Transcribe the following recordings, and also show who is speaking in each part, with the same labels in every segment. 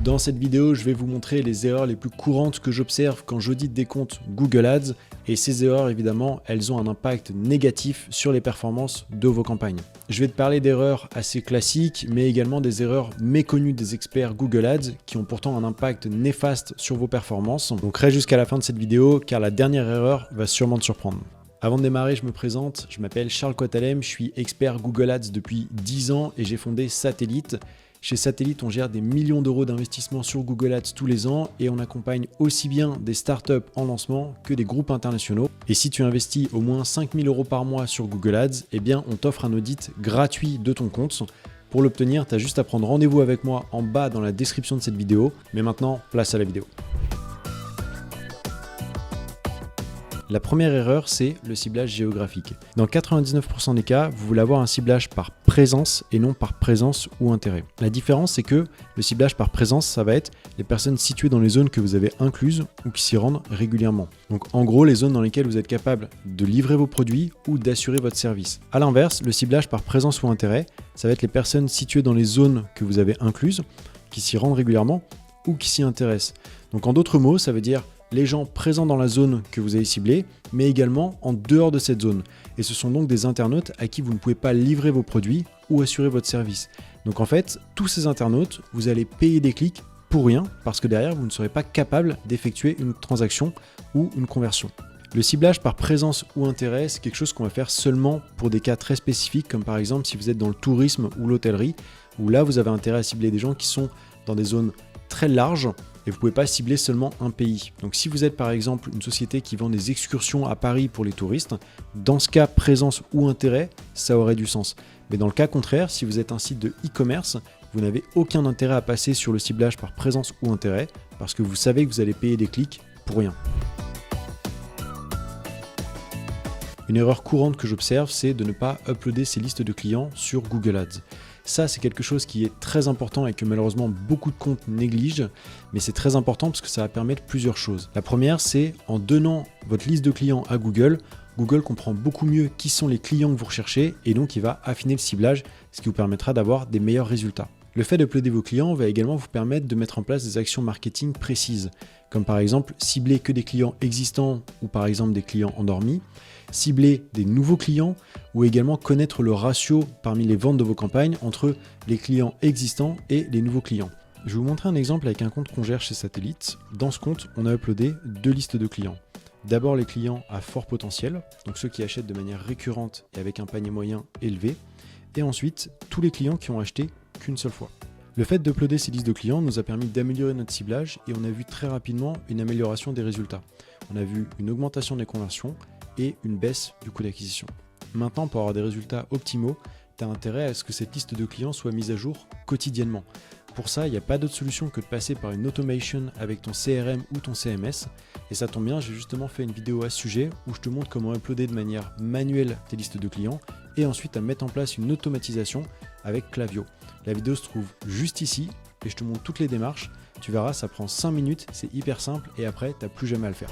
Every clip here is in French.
Speaker 1: Dans cette vidéo, je vais vous montrer les erreurs les plus courantes que j'observe quand j'audite des comptes Google Ads. Et ces erreurs, évidemment, elles ont un impact négatif sur les performances de vos campagnes. Je vais te parler d'erreurs assez classiques, mais également des erreurs méconnues des experts Google Ads qui ont pourtant un impact néfaste sur vos performances. Donc reste jusqu'à la fin de cette vidéo, car la dernière erreur va sûrement te surprendre. Avant de démarrer, je me présente, je m'appelle Charles Coatalem, je suis expert Google Ads depuis 10 ans et j'ai fondé Satellite. Chez Satellite, on gère des millions d'euros d'investissement sur Google Ads tous les ans et on accompagne aussi bien des startups en lancement que des groupes internationaux. Et si tu investis au moins 5 000 euros par mois sur Google Ads, eh bien on t'offre un audit gratuit de ton compte. Pour l'obtenir, tu as juste à prendre rendez-vous avec moi en bas dans la description de cette vidéo. Mais maintenant, place à la vidéo. La première erreur, c'est le ciblage géographique. Dans 99% des cas, vous voulez avoir un ciblage par présence et non par présence ou intérêt. La différence, c'est que le ciblage par présence, ça va être les personnes situées dans les zones que vous avez incluses ou qui s'y rendent régulièrement. Donc en gros, les zones dans lesquelles vous êtes capable de livrer vos produits ou d'assurer votre service. A l'inverse, le ciblage par présence ou intérêt, ça va être les personnes situées dans les zones que vous avez incluses, qui s'y rendent régulièrement ou qui s'y intéressent. Donc en d'autres mots, ça veut dire les gens présents dans la zone que vous avez ciblée, mais également en dehors de cette zone. Et ce sont donc des internautes à qui vous ne pouvez pas livrer vos produits ou assurer votre service. Donc en fait, tous ces internautes, vous allez payer des clics pour rien, parce que derrière, vous ne serez pas capable d'effectuer une transaction ou une conversion. Le ciblage par présence ou intérêt, c'est quelque chose qu'on va faire seulement pour des cas très spécifiques, comme par exemple si vous êtes dans le tourisme ou l'hôtellerie, où là, vous avez intérêt à cibler des gens qui sont dans des zones très larges, et vous ne pouvez pas cibler seulement un pays. Donc si vous êtes par exemple une société qui vend des excursions à Paris pour les touristes, dans ce cas, présence ou intérêt, ça aurait du sens. Mais dans le cas contraire, si vous êtes un site de e-commerce, vous n'avez aucun intérêt à passer sur le ciblage par présence ou intérêt, parce que vous savez que vous allez payer des clics pour rien. Une erreur courante que j'observe, c'est de ne pas uploader ses listes de clients sur Google Ads. Ça, c'est quelque chose qui est très important et que malheureusement beaucoup de comptes négligent, mais c'est très important parce que ça va permettre plusieurs choses. La première, c'est en donnant votre liste de clients à Google, Google comprend beaucoup mieux qui sont les clients que vous recherchez et donc il va affiner le ciblage, ce qui vous permettra d'avoir des meilleurs résultats. Le fait d'uploader vos clients va également vous permettre de mettre en place des actions marketing précises, comme par exemple cibler que des clients existants ou par exemple des clients endormis, cibler des nouveaux clients ou également connaître le ratio parmi les ventes de vos campagnes entre les clients existants et les nouveaux clients. Je vais vous montrer un exemple avec un compte qu'on gère chez Satellite. Dans ce compte, on a uploadé deux listes de clients. D'abord les clients à fort potentiel, donc ceux qui achètent de manière récurrente et avec un panier moyen élevé, et ensuite tous les clients qui ont acheté qu'une seule fois. Le fait d'uploader ces listes de clients nous a permis d'améliorer notre ciblage et on a vu très rapidement une amélioration des résultats. On a vu une augmentation des conversions et une baisse du coût d'acquisition. Maintenant, pour avoir des résultats optimaux, tu as intérêt à ce que cette liste de clients soit mise à jour quotidiennement. Pour ça, il n'y a pas d'autre solution que de passer par une automation avec ton CRM ou ton CMS. Et ça tombe bien, j'ai justement fait une vidéo à ce sujet où je te montre comment uploader de manière manuelle tes listes de clients et ensuite à mettre en place une automatisation avec Klaviyo. La vidéo se trouve juste ici et je te montre toutes les démarches. Tu verras, ça prend 5 minutes, c'est hyper simple et après, tu n'as plus jamais à le faire.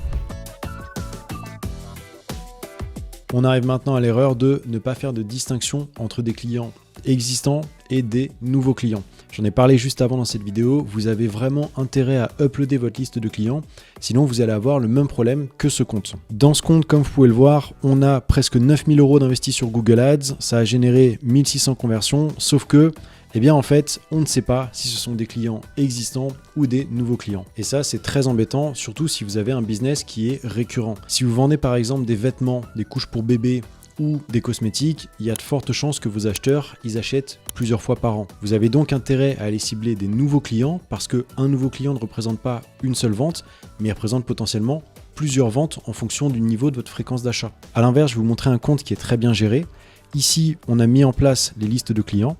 Speaker 1: On arrive maintenant à l'erreur de ne pas faire de distinction entre des clients existants et des nouveaux clients. J'en ai parlé juste avant dans cette vidéo, vous avez vraiment intérêt à uploader votre liste de clients, sinon vous allez avoir le même problème que ce compte. Dans ce compte, comme vous pouvez le voir, on a presque 9 000 euros d'investis sur Google Ads, ça a généré 1600 conversions, sauf que eh bien en fait, on ne sait pas si ce sont des clients existants ou des nouveaux clients. Et ça, c'est très embêtant, surtout si vous avez un business qui est récurrent. Si vous vendez par exemple des vêtements, des couches pour bébé ou des cosmétiques, il y a de fortes chances que vos acheteurs, ils achètent plusieurs fois par an. Vous avez donc intérêt à aller cibler des nouveaux clients parce qu'un nouveau client ne représente pas une seule vente, mais il représente potentiellement plusieurs ventes en fonction du niveau de votre fréquence d'achat. A l'inverse, je vais vous montrer un compte qui est très bien géré. Ici, on a mis en place les listes de clients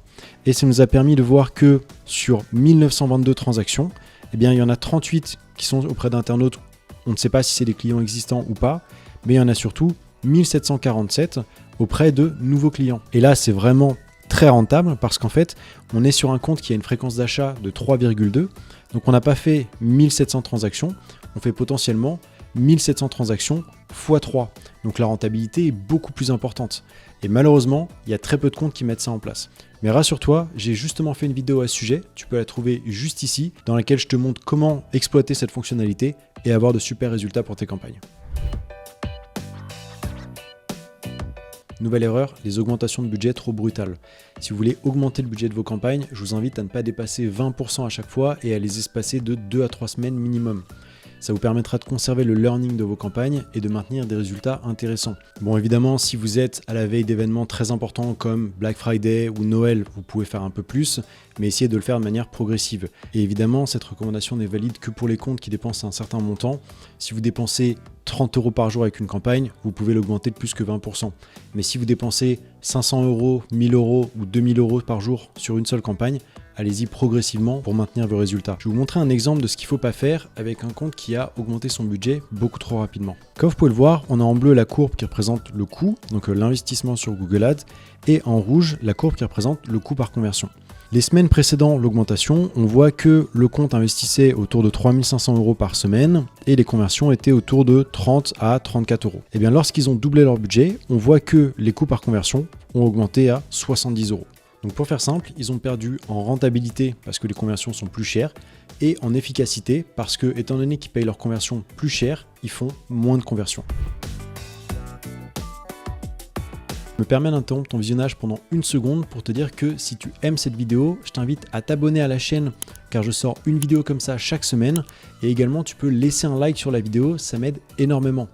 Speaker 1: et ça nous a permis de voir que sur 1922 transactions, eh bien, il y en a 38 qui sont auprès d'internautes. On ne sait pas si c'est des clients existants ou pas, mais il y en a surtout 1747 auprès de nouveaux clients. Et là, c'est vraiment très rentable parce qu'en fait, on est sur un compte qui a une fréquence d'achat de 3,2. Donc, on n'a pas fait 1700 transactions, on fait potentiellement 1700 transactions x 3. Donc la rentabilité est beaucoup plus importante. Et malheureusement, il y a très peu de comptes qui mettent ça en place. Mais rassure-toi, j'ai justement fait une vidéo à ce sujet, tu peux la trouver juste ici, dans laquelle je te montre comment exploiter cette fonctionnalité et avoir de super résultats pour tes campagnes. Nouvelle erreur, les augmentations de budget trop brutales. Si vous voulez augmenter le budget de vos campagnes, je vous invite à ne pas dépasser 20% à chaque fois et à les espacer de 2 à 3 semaines minimum. Ça vous permettra de conserver le learning de vos campagnes et de maintenir des résultats intéressants. Bon, évidemment, si vous êtes à la veille d'événements très importants comme Black Friday ou Noël, vous pouvez faire un peu plus, mais essayez de le faire de manière progressive. Et évidemment, cette recommandation n'est valide que pour les comptes qui dépensent un certain montant. Si vous dépensez 30 € par jour avec une campagne, vous pouvez l'augmenter de plus que 20%. Mais si vous dépensez 500 €, 1000 € ou 2000 € par jour sur une seule campagne, allez-y progressivement pour maintenir vos résultats. Je vais vous montrer un exemple de ce qu'il ne faut pas faire avec un compte qui a augmenté son budget beaucoup trop rapidement. Comme vous pouvez le voir, on a en bleu la courbe qui représente le coût, donc l'investissement sur Google Ads, et en rouge la courbe qui représente le coût par conversion. Les semaines précédant l'augmentation, on voit que le compte investissait autour de 3500 € par semaine et les conversions étaient autour de 30 à 34 €. Et bien lorsqu'ils ont doublé leur budget, on voit que les coûts par conversion ont augmenté à 70 €. Donc pour faire simple, ils ont perdu en rentabilité parce que les conversions sont plus chères et en efficacité parce que, étant donné qu'ils payent leurs conversions plus chères, ils font moins de conversions. Je me permets d'interrompre ton visionnage pendant une seconde pour te dire que si tu aimes cette vidéo, je t'invite à t'abonner à la chaîne car je sors une vidéo comme ça chaque semaine et également tu peux laisser un like sur la vidéo, ça m'aide énormément.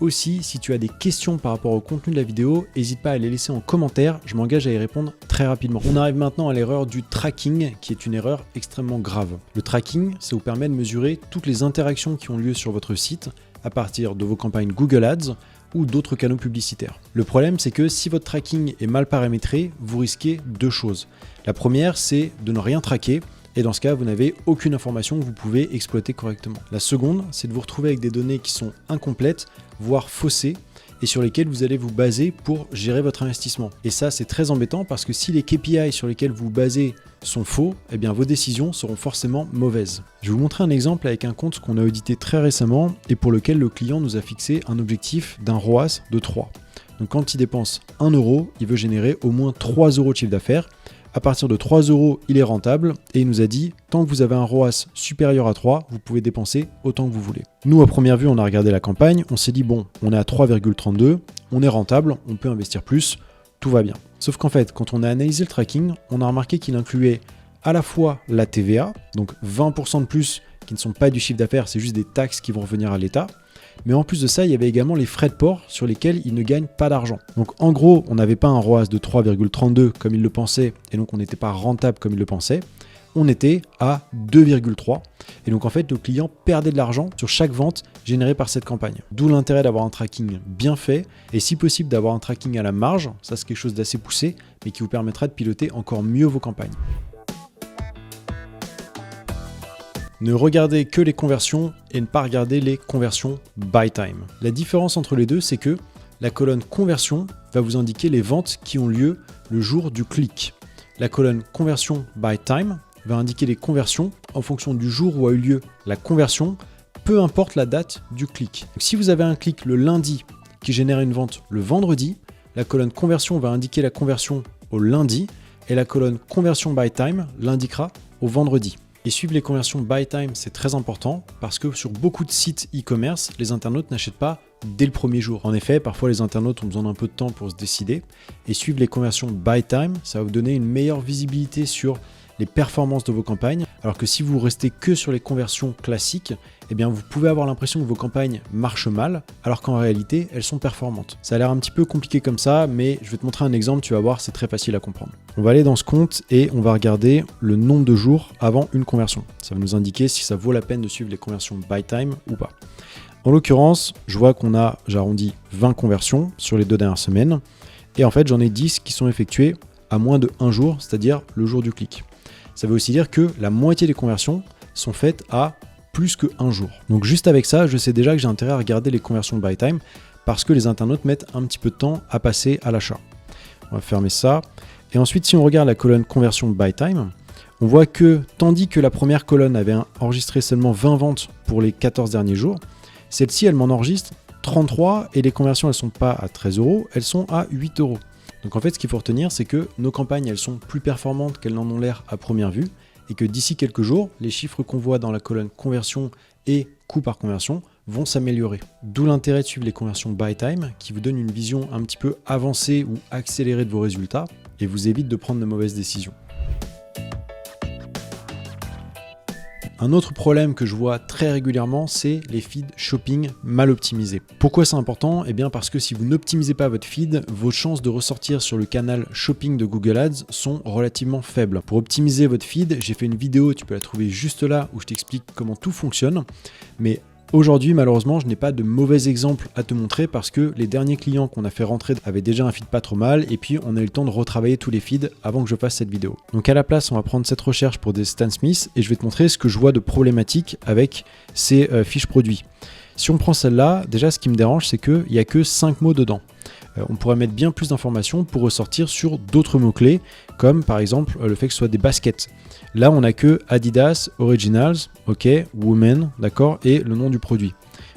Speaker 1: Aussi, si tu as des questions par rapport au contenu de la vidéo, n'hésite pas à les laisser en commentaire, je m'engage à y répondre très rapidement. On arrive maintenant à l'erreur du tracking, qui est une erreur extrêmement grave. Le tracking, ça vous permet de mesurer toutes les interactions qui ont lieu sur votre site à partir de vos campagnes Google Ads ou d'autres canaux publicitaires. Le problème, c'est que si votre tracking est mal paramétré, vous risquez deux choses. La première, c'est de ne rien traquer. Et dans ce cas, vous n'avez aucune information que vous pouvez exploiter correctement. La seconde, c'est de vous retrouver avec des données qui sont incomplètes, voire faussées, et sur lesquelles vous allez vous baser pour gérer votre investissement. Et ça, c'est très embêtant parce que si les KPI sur lesquels vous vous basez sont faux, eh bien vos décisions seront forcément mauvaises. Je vais vous montrer un exemple avec un compte qu'on a audité très récemment et pour lequel le client nous a fixé un objectif d'un ROAS de 3. Donc quand il dépense 1 €, il veut générer au moins 3 € de chiffre d'affaires. À partir de 3 €, il est rentable et il nous a dit tant que vous avez un ROAS supérieur à 3, vous pouvez dépenser autant que vous voulez. Nous, à première vue, on a regardé la campagne, on s'est dit bon, on est à 3,32, on est rentable, on peut investir plus, tout va bien. Sauf qu'en fait, quand on a analysé le tracking, on a remarqué qu'il incluait à la fois la TVA, donc 20% de plus qui ne sont pas du chiffre d'affaires, c'est juste des taxes qui vont revenir à l'État. Mais en plus de ça, il y avait également les frais de port sur lesquels ils ne gagnent pas d'argent. Donc en gros, on n'avait pas un ROAS de 3,32 comme il le pensait, et donc on n'était pas rentable comme il le pensait. On était à 2,3. Et donc en fait, le client perdait de l'argent sur chaque vente générée par cette campagne. D'où l'intérêt d'avoir un tracking bien fait, et si possible d'avoir un tracking à la marge, ça c'est quelque chose d'assez poussé, mais qui vous permettra de piloter encore mieux vos campagnes. Ne regardez que les conversions et ne pas regarder les conversions by time. La différence entre les deux, c'est que la colonne conversion va vous indiquer les ventes qui ont lieu le jour du clic. La colonne conversion by time va indiquer les conversions en fonction du jour où a eu lieu la conversion, peu importe la date du clic. Donc, si vous avez un clic le lundi qui génère une vente le vendredi, la colonne conversion va indiquer la conversion au lundi et la colonne conversion by time l'indiquera au vendredi. Et suivre les conversions by time, c'est très important parce que sur beaucoup de sites e-commerce, les internautes n'achètent pas dès le premier jour. En effet, parfois les internautes ont besoin d'un peu de temps pour se décider. Et suivre les conversions by time, ça va vous donner une meilleure visibilité sur les performances de vos campagnes. Alors que si vous restez que sur les conversions classiques, eh bien vous pouvez avoir l'impression que vos campagnes marchent mal, alors qu'en réalité, elles sont performantes. Ça a l'air un petit peu compliqué comme ça, mais je vais te montrer un exemple, tu vas voir, c'est très facile à comprendre. On va aller dans ce compte et on va regarder le nombre de jours avant une conversion. Ça va nous indiquer si ça vaut la peine de suivre les conversions by time ou pas. En l'occurrence, je vois qu'on a, j'arrondis, 20 conversions sur les 2 dernières semaines. Et en fait, j'en ai 10 qui sont effectuées à moins de 1 jour, c'est-à-dire le jour du clic. Ça veut aussi dire que la moitié des conversions sont faites à plus que 1 jour. Donc juste avec ça, je sais déjà que j'ai intérêt à regarder les conversions by time parce que les internautes mettent un petit peu de temps à passer à l'achat. On va fermer ça. Et ensuite, si on regarde la colonne conversion by time, on voit que tandis que la première colonne avait enregistré seulement 20 ventes pour les 14 derniers jours, Celle-ci, elle m'en enregistre 33 et les conversions, elles sont pas à 13 €, elles sont à 8 €. Donc en fait, ce qu'il faut retenir, c'est que nos campagnes, elles sont plus performantes qu'elles n'en ont l'air à première vue et que d'ici quelques jours, les chiffres qu'on voit dans la colonne conversion et coût par conversion vont s'améliorer. D'où l'intérêt de suivre les conversions buy time qui vous donnent une vision un petit peu avancée ou accélérée de vos résultats et vous évite de prendre de mauvaises décisions. Un autre problème que je vois très régulièrement, c'est les feeds shopping mal optimisés. Pourquoi c'est important ? Eh bien parce que si vous n'optimisez pas votre feed, vos chances de ressortir sur le canal shopping de Google Ads sont relativement faibles. Pour optimiser votre feed, j'ai fait une vidéo, tu peux la trouver juste là, où je t'explique comment tout fonctionne. Mais aujourd'hui, malheureusement, je n'ai pas de mauvais exemples à te montrer parce que les derniers clients qu'on a fait rentrer avaient déjà un feed pas trop mal et puis on a eu le temps de retravailler tous les feeds avant que je fasse cette vidéo. Donc à la place, on va prendre cette recherche pour des Stan Smith et je vais te montrer ce que je vois de problématique avec ces fiches produits. Si on prend celle-là, déjà ce qui me dérange, c'est qu'il n'y a que 5 mots dedans. On pourrait mettre bien plus d'informations pour ressortir sur d'autres mots-clés, comme par exemple le fait que ce soit des baskets. Là, on n'a que Adidas, Originals, ok, Women, d'accord, et le nom du produit.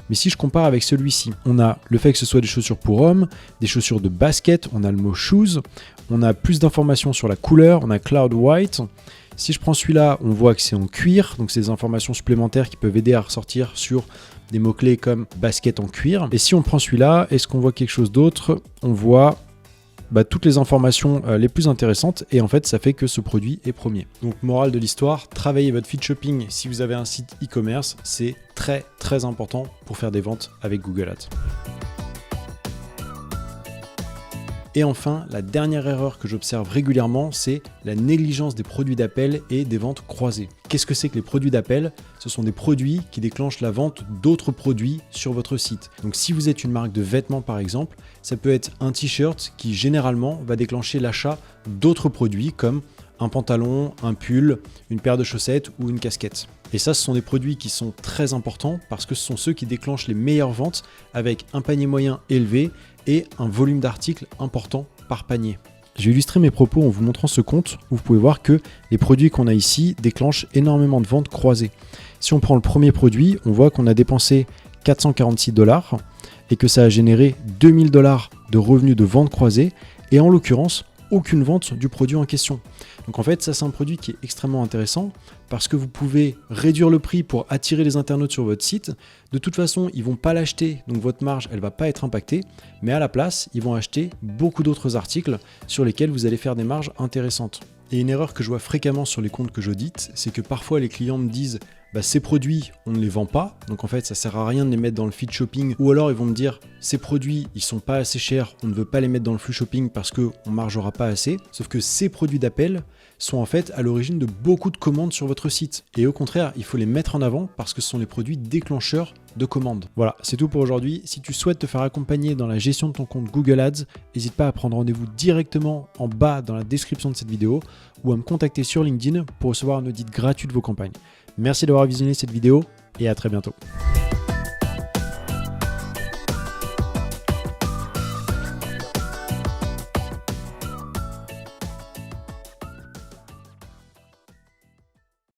Speaker 1: Mais si je compare avec celui-ci, on a le fait que ce soit des chaussures pour hommes, des chaussures de basket, on a le mot shoes, on a plus d'informations sur la couleur, on a Cloud White. Si je prends celui-là, on voit que c'est en cuir, donc c'est des informations supplémentaires qui peuvent aider à ressortir sur des mots-clés comme basket en cuir. Et si on prend celui-là, est-ce qu'on voit quelque chose d'autre ? On voit toutes les informations les plus intéressantes et en fait ça fait que ce produit est premier. Donc morale de l'histoire, travaillez votre feed shopping si vous avez un site e-commerce, c'est très très important pour faire des ventes avec Google Ads. Et enfin, la dernière erreur que j'observe régulièrement, c'est la négligence des produits d'appel et des ventes croisées. Qu'est-ce que c'est que les produits d'appel ? Ce sont des produits qui déclenchent la vente d'autres produits sur votre site. Donc si vous êtes une marque de vêtements par exemple, ça peut être un t-shirt qui généralement va déclencher l'achat d'autres produits comme un pantalon, un pull, une paire de chaussettes ou une casquette. Et ça, ce sont des produits qui sont très importants parce que ce sont ceux qui déclenchent les meilleures ventes avec un panier moyen élevé et un volume d'articles important par panier. J'ai illustré mes propos en vous montrant ce compte où vous pouvez voir que les produits qu'on a ici déclenchent énormément de ventes croisées. Si on prend le premier produit, on voit qu'on a dépensé 446 $ et que ça a généré 2000 $ de revenus de ventes croisées et en l'occurrence, aucune vente du produit en question. Donc en fait, ça c'est un produit qui est extrêmement intéressant parce que vous pouvez réduire le prix pour attirer les internautes sur votre site. De toute façon, ils ne vont pas l'acheter, donc votre marge, elle ne va pas être impactée. Mais à la place, ils vont acheter beaucoup d'autres articles sur lesquels vous allez faire des marges intéressantes. Et une erreur que je vois fréquemment sur les comptes que j'audite, c'est que parfois les clients me disent ces produits, on ne les vend pas, donc en fait ça sert à rien de les mettre dans le feed shopping, ou alors ils vont me dire ces produits, ils sont pas assez chers, on ne veut pas les mettre dans le flux shopping parce qu'on margera pas assez, sauf que ces produits d'appel sont en fait à l'origine de beaucoup de commandes sur votre site, et au contraire, il faut les mettre en avant parce que ce sont les produits déclencheurs de commandes. Voilà, c'est tout pour aujourd'hui. Si tu souhaites te faire accompagner dans la gestion de ton compte Google Ads, n'hésite pas à prendre rendez-vous directement en bas dans la description de cette vidéo ou à me contacter sur LinkedIn pour recevoir un audit gratuit de vos campagnes. Merci d'avoir visionné cette vidéo et à très bientôt.